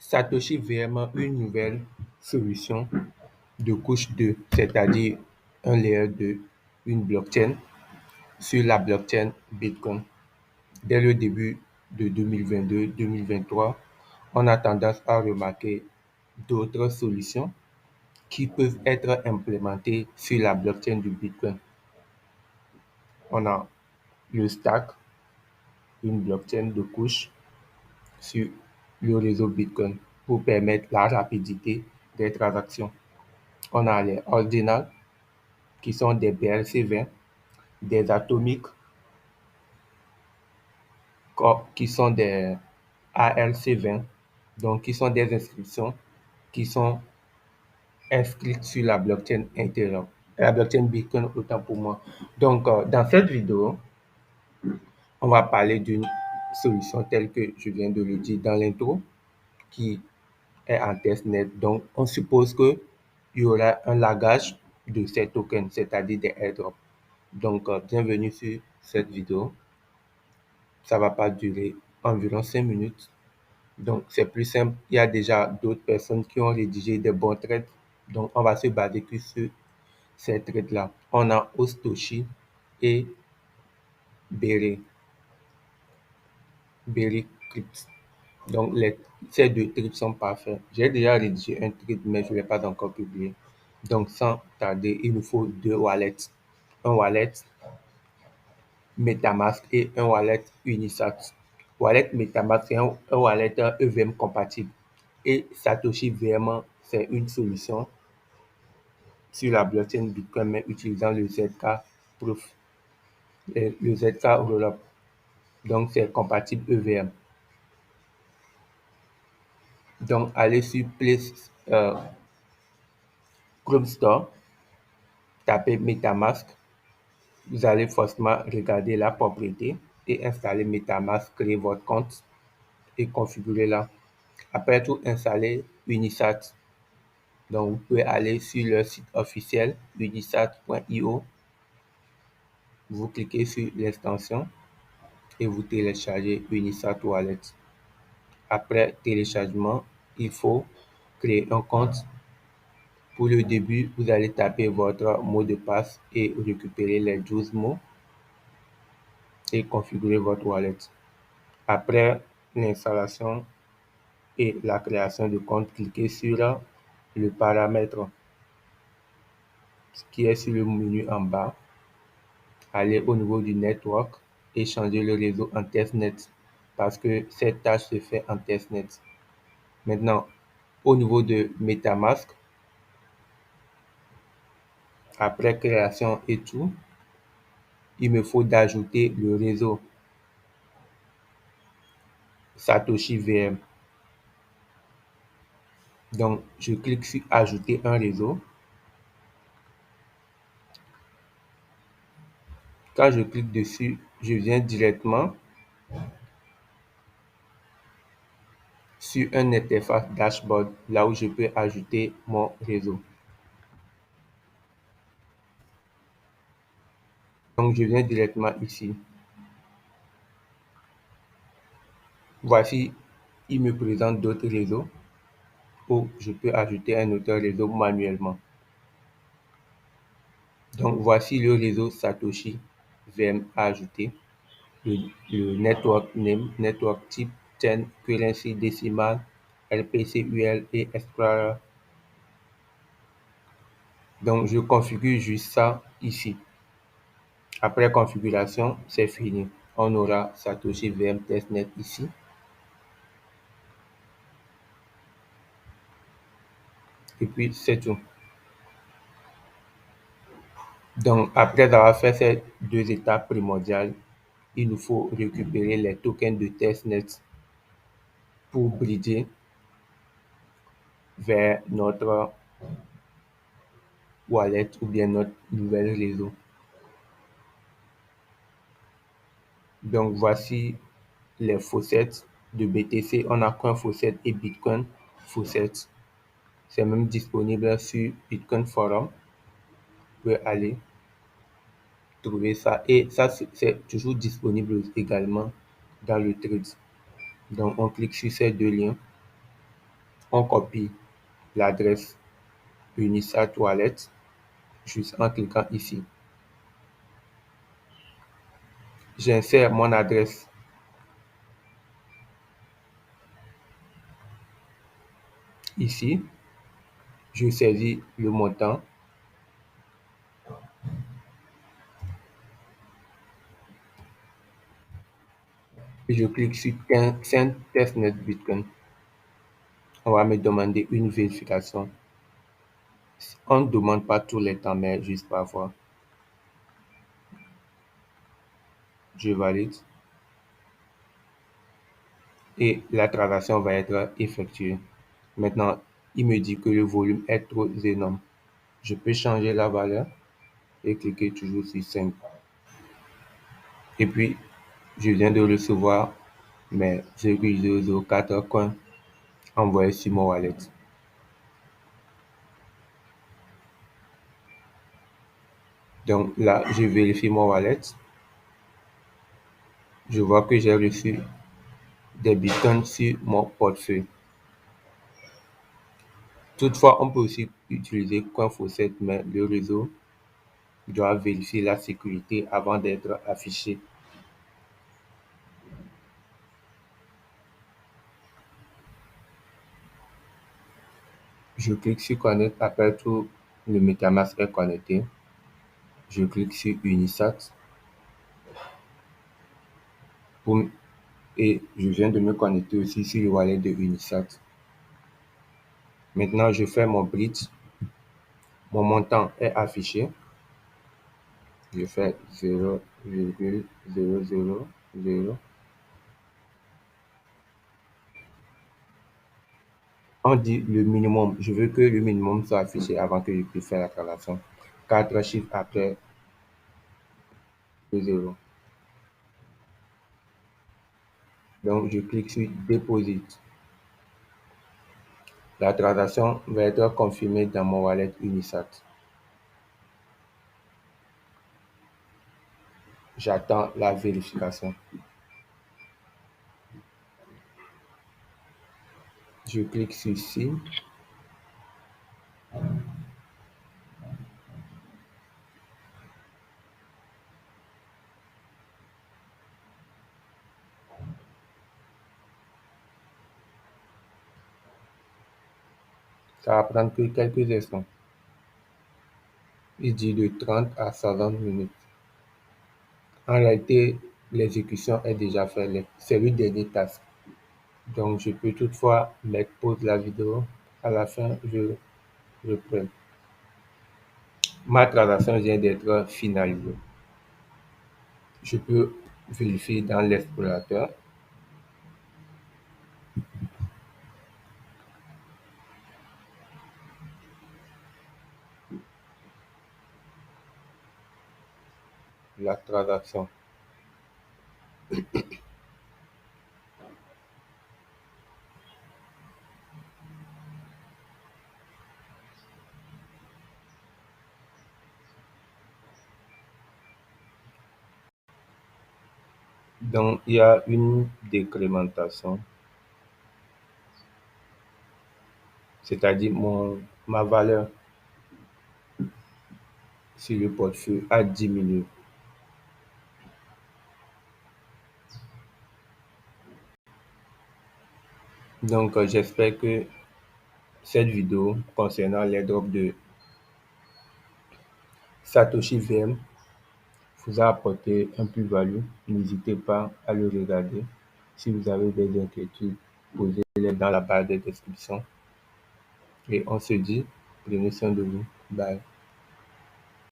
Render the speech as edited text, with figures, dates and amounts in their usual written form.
Satoshi vraiment une nouvelle solution de couche 2, c'est-à-dire un layer de une blockchain sur la blockchain Bitcoin. Dès le début de 2022-2023, on a tendance à remarquer d'autres solutions qui peuvent être implémentées sur la blockchain du Bitcoin. On a le stack, une blockchain de couche sur le réseau Bitcoin pour permettre la rapidité des transactions. On a les ordinals qui sont des BRC20, des atomiques qui sont des ARC20, donc qui sont des inscriptions qui sont inscrites sur la blockchain Ethereum, la blockchain Bitcoin autant pour moi. Donc, dans cette vidéo, on va parler d'une solution telle que je viens de le dire dans l'intro, qui est en testnet. Donc, on suppose qu'il y aura un lagage de ces tokens, c'est-à-dire des airdrops. Donc, bienvenue sur cette vidéo. Ça va pas durer environ 5 minutes. Donc, c'est plus simple. Il y a déjà d'autres personnes qui ont rédigé des bons trades. Donc, on va se baser que sur ces trades-là. On a Ostoshi et Bere, Bere Crypt. Donc, ces deux trades sont parfaits. J'ai déjà rédigé un trade, mais je ne l'ai pas encore publié. Donc, sans tarder, il nous faut deux wallets. Un wallet MetaMask et un wallet Unisat. Wallet MetaMask, c'est un wallet EVM compatible. Et Satoshi vraiment, c'est une solution sur la blockchain Bitcoin, mais utilisant le ZK Proof, le ZK Rollup. Donc, c'est compatible EVM. Donc, allez sur Chrome Store, tapez MetaMask. Vous allez forcément regarder la propriété et installer MetaMask, créer votre compte et configurer-la. Après tout installer Unisat. Donc, vous pouvez aller sur leur site officiel unisat.io. Vous cliquez sur l'extension et vous téléchargez Unisat Wallet. Après téléchargement, il faut créer un compte. Pour le début, vous allez taper votre mot de passe et récupérer les 12 mots et configurer votre wallet. Après l'installation et la création de compte, cliquez sur le paramètre qui est sur le menu en bas. Allez au niveau du network et changer le réseau en testnet parce que cette tâche se fait en testnet. Maintenant, au niveau de MetaMask, après création et tout, il me faut d'ajouter le réseau Satoshi VM. Donc, je clique sur ajouter un réseau. Quand je clique dessus, je viens directement sur un interface dashboard, là où je peux ajouter mon réseau. Donc, je viens directement ici. Voici, il me présente d'autres réseaux où je peux ajouter un autre réseau manuellement. Donc, voici le réseau Satoshi VM à ajouter. Le network name, network type, chain, currency décimale, RPCUL et Explorer. Donc, je configure juste ça ici. Après configuration, c'est fini. On aura Satoshi VM testnet ici. Et puis, c'est tout. Donc, après avoir fait ces deux étapes primordiales, il nous faut récupérer les tokens de testnet pour bridger vers notre wallet ou bien notre nouvel réseau. Donc, voici les faucets de BTC. On a Coin Faucet et Bitcoin Faucet. C'est même disponible sur Bitcoin Forum. Vous pouvez aller trouver ça. Et ça, c'est toujours disponible également dans le trade. Donc, on clique sur ces deux liens. On copie l'adresse Unisat Wallet juste en cliquant ici. J'insère mon adresse ici. Je saisis le montant. Et je clique sur Send Testnet Bitcoin. On va me demander une vérification. On ne demande pas tous les temps, mais juste parfois. Je valide. Et la transaction va être effectuée. Maintenant, il me dit que le volume est trop énorme. Je peux changer la valeur et cliquer toujours sur 5. Et puis, je viens de recevoir mes 0,004 coins envoyés sur mon wallet. Donc là, je vérifie mon wallet. Je vois que j'ai reçu des bitcoins sur mon portefeuille. Toutefois, on peut aussi utiliser CoinFaucet, mais le réseau doit vérifier la sécurité avant d'être affiché. Je clique sur Connect après tout le MetaMask est connecté. Je clique sur Unisat et je viens de me connecter aussi sur le wallet de Unisat. Maintenant, je fais mon bridge. Mon montant est affiché. Je fais 0,000. On dit le minimum. Je veux que le minimum soit affiché avant que je puisse faire la transaction. 4 chiffres après le 0. Donc, je clique sur Deposit. La transaction va être confirmée dans mon wallet Unisat. J'attends la vérification. Je clique sur Sign. Ça va prendre que quelques instants. Il dit de 30 à 60 minutes. En réalité, l'exécution est déjà faite. C'est le dernier task. Donc, je peux toutefois mettre pause la vidéo. À la fin, je reprends. Ma transaction vient d'être finalisée. Je peux vérifier dans l'explorateur. La transaction. Donc, il y a une décrémentation, c'est-à-dire ma valeur sur le portefeuille a diminué. Donc, j'espère que cette vidéo concernant les drops de Satoshi VM vous a apporté un plus-value. N'hésitez pas à le regarder. Si vous avez des inquiétudes, posez-les dans la barre de description. Et on se dit, prenez soin de vous. Bye.